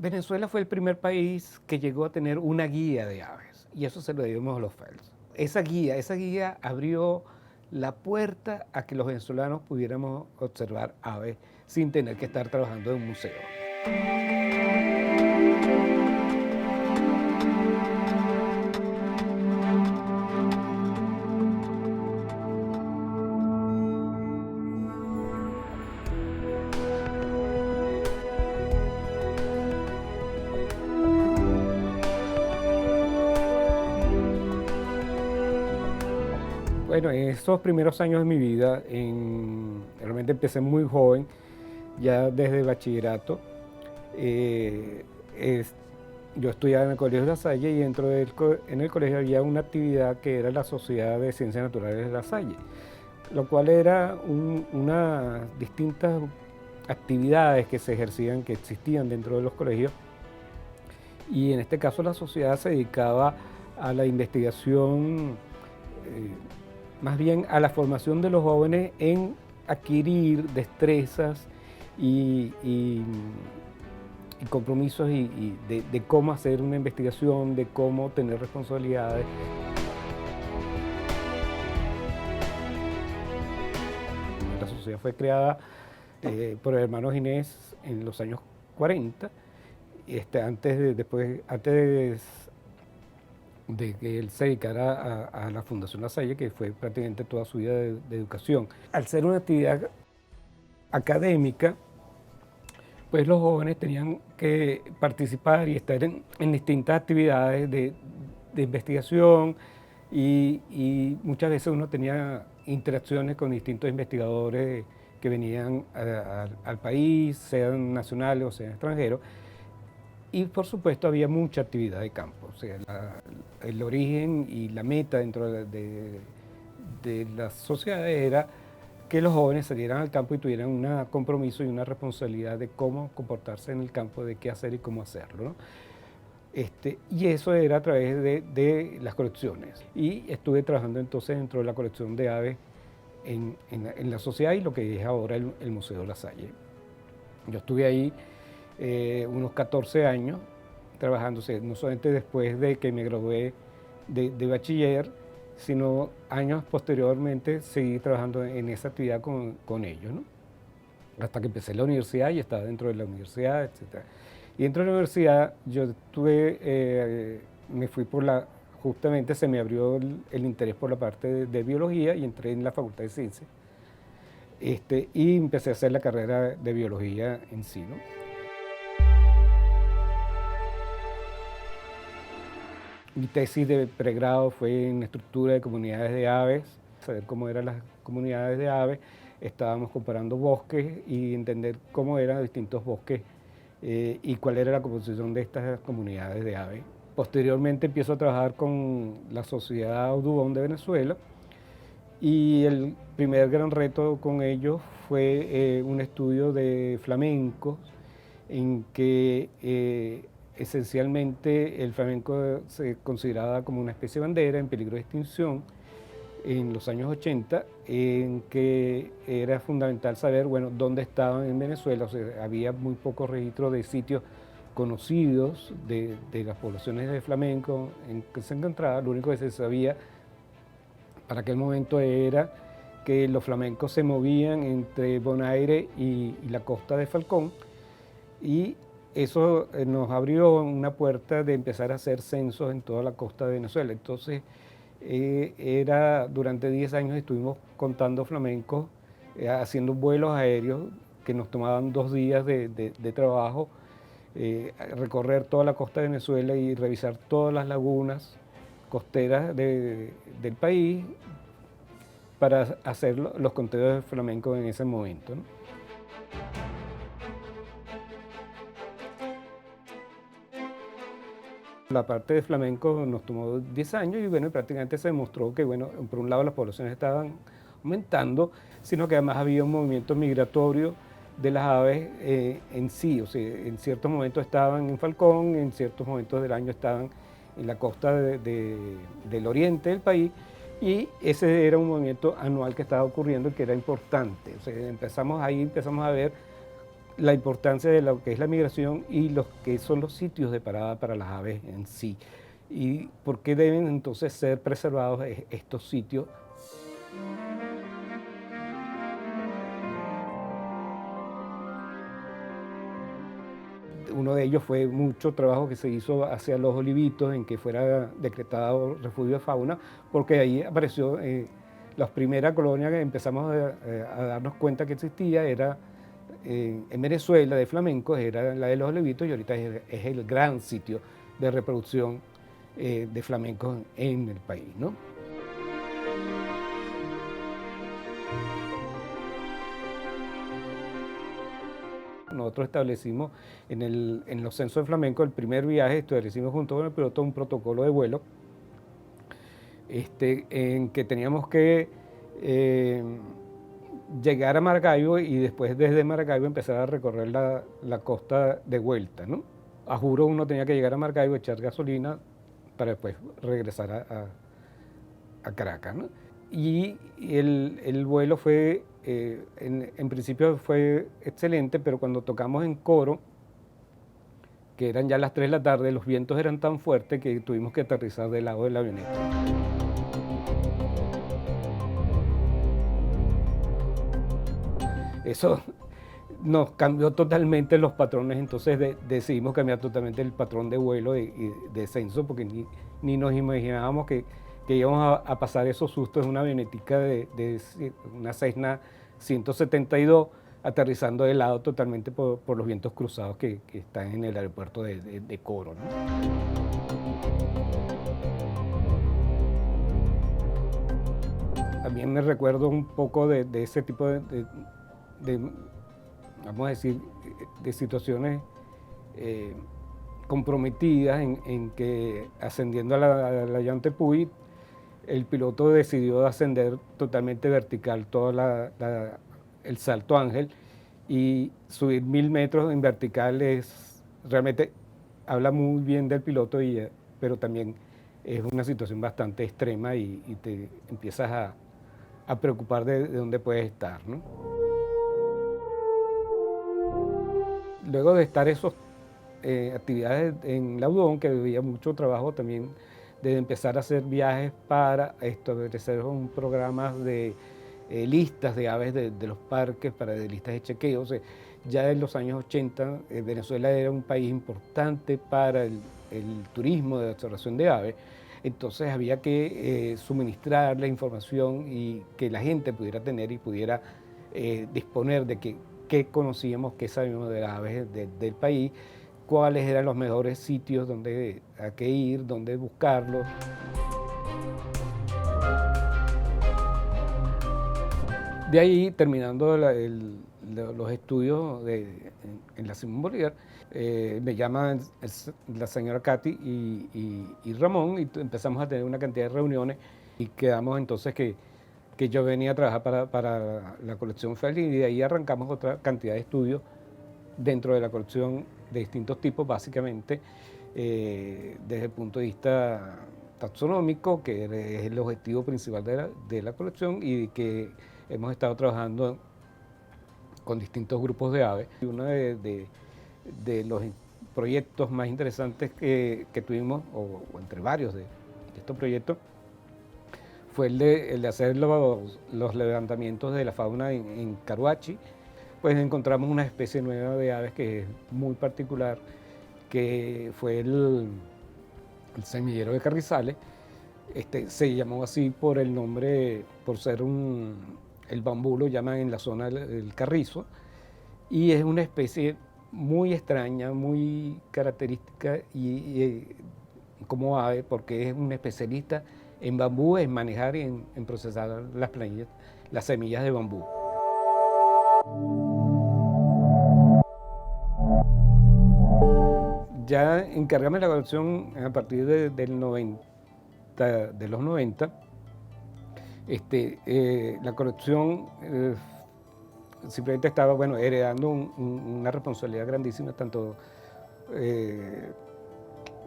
Venezuela fue el primer país que llegó a tener una guía de aves, y eso se lo debemos a los Phelps. Esa guía abrió la puerta a que los venezolanos pudiéramos observar aves sin tener que estar trabajando en un museo. Bueno, en esos primeros años de mi vida, realmente empecé muy joven, ya desde bachillerato. eh, es- yo estudiaba en el Colegio de La Salle y en el colegio había una actividad que era la Sociedad de Ciencias Naturales de La Salle, lo cual era unas distintas actividades que se ejercían, que existían dentro de los colegios. Y en este caso la sociedad se dedicaba a la investigación, eh, más bien a la formación de los jóvenes en adquirir destrezas y compromisos de cómo hacer una investigación, de cómo tener responsabilidades. La sociedad fue creada por el hermano Ginés en los años 40, antes de que él se dedicara a la Fundación La Salle, que fue prácticamente toda su vida de educación. Al ser una actividad académica, pues los jóvenes tenían que participar y estar en distintas actividades de investigación y muchas veces uno tenía interacciones con distintos investigadores que venían al país, sean nacionales o sean extranjeros. Y por supuesto había mucha actividad de campo, o sea, el origen y la meta dentro de las sociedades era que los jóvenes salieran al campo y tuvieran un compromiso y una responsabilidad de cómo comportarse en el campo, de qué hacer y cómo hacerlo, ¿no? Y eso era a través de las colecciones. Y estuve trabajando entonces dentro de la colección de aves en la sociedad y lo que es ahora el Museo La Salle. Yo estuve ahí unos 14 años trabajando, o sea, no solamente después de que me gradué de bachiller, sino años posteriormente seguí trabajando en esa actividad con ellos, ¿no? Hasta que empecé la universidad y estaba dentro de la universidad, etc. Y dentro de la universidad yo me fui justamente se me abrió el interés por la parte de biología y entré en la Facultad de Ciencias. Y empecé a hacer la carrera de biología en sí, ¿no? Mi tesis de pregrado fue en estructura de comunidades de aves, saber cómo eran las comunidades de aves. Estábamos comparando bosques y entender cómo eran distintos bosques y cuál era la composición de estas comunidades de aves. Posteriormente empiezo a trabajar con la Sociedad Audubon de Venezuela y el primer gran reto con ellos fue un estudio de flamencos en que esencialmente el flamenco se consideraba como una especie de bandera en peligro de extinción en los años 80, en que era fundamental saber, bueno, dónde estaban en Venezuela. O sea, había muy pocos registros de sitios conocidos de las poblaciones de flamenco en que se encontraba. Lo único que se sabía para aquel momento era que los flamencos se movían entre Bonaire y la costa de Falcón, y eso nos abrió una puerta de empezar a hacer censos en toda la costa de Venezuela. Entonces, durante 10 años estuvimos contando flamencos, haciendo vuelos aéreos que nos tomaban 2 días de trabajo, recorrer toda la costa de Venezuela y revisar todas las lagunas costeras del país para hacer los conteos de flamenco en ese momento, ¿no? La parte de flamenco nos tomó 10 años y bueno, prácticamente se demostró que, bueno, por un lado las poblaciones estaban aumentando, sino que además había un movimiento migratorio de las aves en sí. O sea, en ciertos momentos estaban en Falcón, en ciertos momentos del año estaban en la costa del oriente del país, y ese era un movimiento anual que estaba ocurriendo y que era importante. O sea, empezamos a ver la importancia de lo que es la migración y los que son los sitios de parada para las aves en sí. Y por qué deben entonces ser preservados estos sitios. Uno de ellos fue mucho trabajo que se hizo hacia Los Olivitos, en que fuera decretado refugio de fauna, porque ahí apareció la primera colonia que empezamos a darnos cuenta que existía, era en Venezuela de flamencos, era la de Los Olivitos, y ahorita es el gran sitio de reproducción de flamencos en el país, ¿no? Nosotros establecimos en los censos de flamenco, el primer viaje, establecimos junto con el piloto un protocolo de vuelo en que teníamos que llegar a Maracaibo y después desde Maracaibo empezar a recorrer la costa de vuelta, ¿no? A juro uno tenía que llegar a Maracaibo, echar gasolina para después regresar a Caracas, ¿no? Y el vuelo fue, en principio fue excelente, pero cuando tocamos en Coro, que eran ya las 3 de la tarde, los vientos eran tan fuertes que tuvimos que aterrizar del lado de la avioneta. Eso nos cambió totalmente los patrones, entonces decidimos cambiar totalmente el patrón de vuelo y de descenso, porque ni nos imaginábamos que íbamos a pasar esos sustos en una avionetica de una Cessna 172, aterrizando de lado totalmente por los vientos cruzados que están en el aeropuerto de Coro, ¿no? También me recuerdo un poco de ese tipo vamos a decir, de situaciones comprometidas en que ascendiendo a la Llantepuy, el piloto decidió ascender totalmente vertical todo el Salto Ángel, y subir 1000 metros en vertical realmente habla muy bien del piloto, pero también es una situación bastante extrema y te empiezas a preocupar de dónde puedes estar, ¿no? Luego de estar esas actividades en la UDON, que había mucho trabajo también de empezar a hacer viajes para establecer un programa de listas de aves de los parques, de listas de chequeo. O sea, ya en los años 80 Venezuela era un país importante para el turismo de observación de aves, entonces había que suministrar la información y que la gente pudiera tener y pudiera disponer de qué conocíamos, qué sabíamos de las aves del país, cuáles eran los mejores sitios donde a qué ir, dónde buscarlos. De ahí, terminando los estudios en la Simón Bolívar, me llaman la señora Katy y Ramón, y empezamos a tener una cantidad de reuniones y quedamos entonces que yo venía a trabajar para la colección Feli, y de ahí arrancamos otra cantidad de estudios dentro de la colección de distintos tipos, básicamente desde el punto de vista taxonómico, que es el objetivo principal de la colección, y que hemos estado trabajando con distintos grupos de aves. Y uno de los proyectos más interesantes que tuvimos, o entre varios de estos proyectos, fue el de hacer los levantamientos de la fauna en Caruachi. Pues encontramos una especie nueva de aves que es muy particular, que fue el semillero de Carrizales. Se llamó así por el nombre, por ser el bambú lo llaman en la zona del Carrizo, y es una especie muy extraña, muy característica y como ave, porque es un especialista en bambú, en manejar y en procesar las semillas de bambú. Ya encargame la colección a partir de los 90. La colección simplemente estaba heredando una responsabilidad grandísima, tanto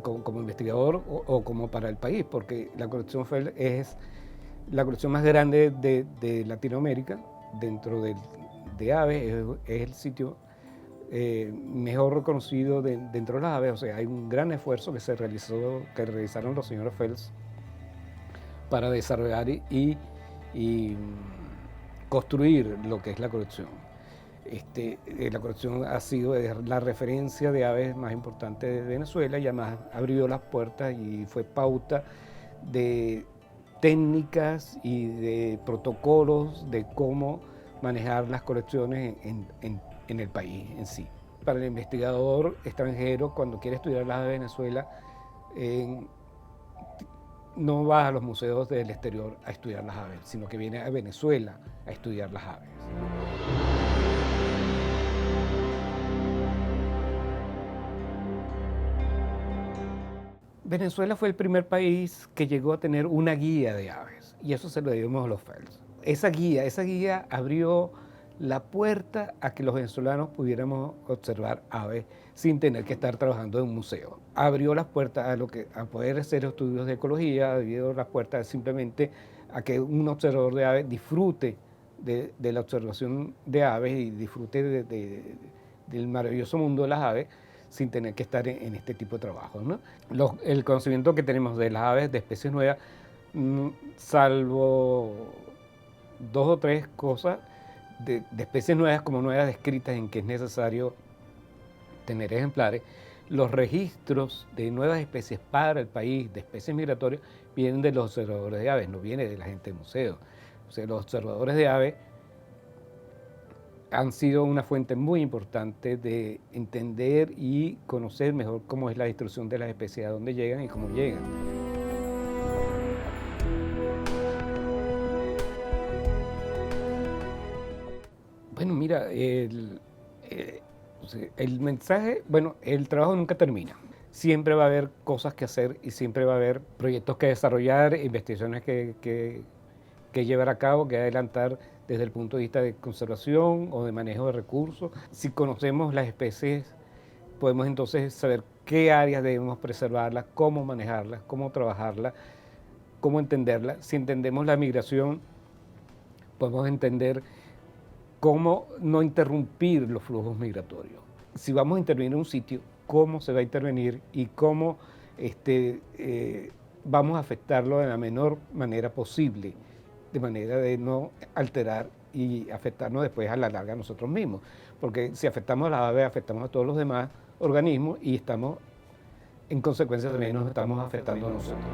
como investigador o como para el país, porque la colección Fell es la colección más grande de Latinoamérica dentro de aves, es el sitio mejor reconocido dentro de las aves. O sea, hay un gran esfuerzo que realizaron los señores Phelps para desarrollar y construir lo que es la colección. La colección ha sido la referencia de aves más importante de Venezuela y además abrió las puertas y fue pauta de técnicas y de protocolos de cómo manejar las colecciones en el país en sí. Para el investigador extranjero, cuando quiere estudiar las aves de Venezuela, no va a los museos del exterior a estudiar las aves, sino que viene a Venezuela a estudiar las aves. Venezuela fue el primer país que llegó a tener una guía de aves, y eso se lo debemos a los Phelps. Esa guía abrió la puerta a que los venezolanos pudiéramos observar aves sin tener que estar trabajando en un museo. Abrió las puertas a poder hacer estudios de ecología, abrió las puertas simplemente a que un observador de aves disfrute de la observación de aves y disfrute del maravilloso mundo de las aves sin tener que estar en este tipo de trabajos, ¿no? El conocimiento que tenemos de las aves de especies nuevas, salvo 2 o 3 cosas de especies nuevas como nuevas descritas en que es necesario tener ejemplares, los registros de nuevas especies para el país, de especies migratorias, vienen de los observadores de aves, no viene de la gente de museo. O sea, los observadores de aves han sido una fuente muy importante de entender y conocer mejor cómo es la distribución de las especies, a dónde llegan y cómo llegan. Bueno, mira, el mensaje, bueno, el trabajo nunca termina. Siempre va a haber cosas que hacer y siempre va a haber proyectos que desarrollar, investigaciones que llevar a cabo, que adelantar desde el punto de vista de conservación o de manejo de recursos. Si conocemos las especies, podemos entonces saber qué áreas debemos preservarlas, cómo manejarlas, cómo trabajarlas, cómo entenderlas. Si entendemos la migración, podemos entender cómo no interrumpir los flujos migratorios. Si vamos a intervenir en un sitio, cómo se va a intervenir y cómo vamos a afectarlo de la menor manera posible, de manera de no alterar y afectarnos después a la larga a nosotros mismos. Porque si afectamos a las aves, afectamos a todos los demás organismos y en consecuencia también nos estamos afectando a nosotros.